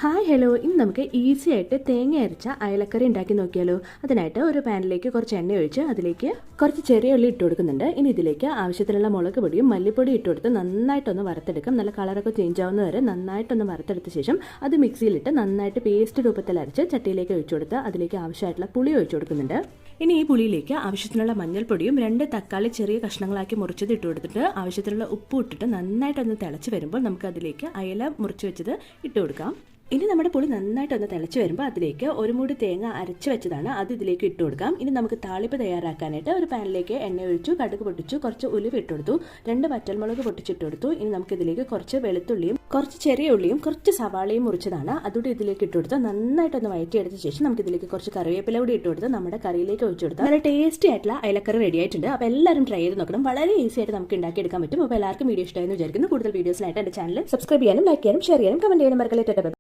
Hi hello, ഇന്ന് നമുക്ക് easy ആയിട്ട് തേങ്ങ അരച്ച അയലക്കറി ഉണ്ടാക്കി നോക്കിയാലോ. അതിനായിട്ട് ഒരു പാനിലേക്ക് കുറച്ച് എണ്ണ ഒഴിച്ച് അതിലേക്ക് കുറച്ച് ചെറിയ ഉള്ളി ഇട്ട് കൊടുക്കുന്നുണ്ട്. ഇനി ഇതിലേക്ക് ആവശ്യത്തിനുള്ള മുളക് പൊടിയും മല്ലിപ്പൊടിയും ഇട്ട് കൊടുത്ത് നന്നായിട്ടൊന്ന് വറുത്തെടുക്കാം. നല്ല കളറൊക്കെ ചേഞ്ച് ആവുന്ന വരെ നന്നായിട്ടൊന്ന് വറുത്തെടുത്ത ശേഷം അത് മിക്സിയിലിട്ട് നന്നായിട്ട് പേസ്റ്റ് രൂപത്തിൽ അരച്ച് ചട്ടിയിലേക്ക് ഒഴിച്ചു കൊടുത്ത് അതിലേക്ക് ആവശ്യമായിട്ടുള്ള പുളി ഒഴിച്ചു കൊടുക്കുന്നുണ്ട്. ഇനി ഈ പുളിയിലേക്ക് ആവശ്യത്തിനുള്ള മഞ്ഞൾപ്പൊടിയും 2 തക്കാളി ചെറിയ കഷ്ണങ്ങളാക്കി മുറിച്ചത് ഇട്ട് കൊടുത്തിട്ട് ആവശ്യത്തിനുള്ള ഉപ്പ് ഇട്ടിട്ട് നന്നായിട്ടൊന്ന് തിളച്ച് വരുമ്പോൾ നമുക്ക് അതിലേക്ക് അയല മുറിച്ച് വെച്ചത് ഇട്ട് കൊടുക്കാം. ഇനി നമ്മുടെ പുളി നന്നായിട്ടൊന്ന് തിളച്ച് വരുമ്പോൾ അതിലേക്ക് ഒരു മൂടി തേങ്ങ അരച്ച് വെച്ചതാണ്, അത് ഇതിലേക്ക് ഇട്ട് കൊടുക്കാം. ഇനി നമുക്ക് താളിപ്പ് തയ്യാറാക്കാനായിട്ട് ഒരു പാനിലേക്ക് എണ്ണ ഒഴിച്ചു, കടുക് പൊട്ടിച്ചു, കുറച്ച് ഉലുവ ഇട്ട് കൊടുത്തു, 2 വറ്റൽമുളക് പൊട്ടിച്ചിട്ട് കൊടുത്തു. ഇനി നമുക്ക് ഇതിലേക്ക് കുറച്ച് വെളുത്തുള്ളിയും കുറച്ച് ചെറിയ ഉള്ളിയും കുറച്ച് സവാളയും മുറിച്ചതാണ് അതുകൂടി ഇതിലേക്ക് ഇട്ട് കൊടുത്ത് നന്നായിട്ടൊന്ന് വഴറ്റിയെടുത്ത ശേഷം നമുക്ക് ഇതിലേക്ക് കുറച്ച് കറിവേപ്പില കൂടി ഇട്ട് കൊടുത്ത് നമ്മുടെ കറിയിലേക്ക് ഒഴിച്ചു കൊടുത്താൽ നല്ല ടേസ്റ്റി ആയിട്ടുള്ള അയലക്കറി റെഡി ആയിട്ടുണ്ട്. അപ്പോൾ എല്ലാവരും ട്രൈ ചെയ്ത് നോക്കണം. വളരെ ഈസി ആയിട്ട് നമുക്ക് ഉണ്ടാക്കിയെടുക്കാൻ പറ്റും. അപ്പോൾ എല്ലാവർക്കും വീഡിയോ ഇഷ്ടമായെന്ന് വിചാരിക്കുന്നു. കൂടുതൽ വീഡിയോസിനായിട്ട് എൻ്റെ ചാനൽ സബ്സ്ക്രൈബ് ചെയ്യാനും ലൈക്ക് ചെയ്യാനും ഷെയർ ചെയ്യാനും കമന്റ് ചെയ്യാനും മറക്കല്ലേ.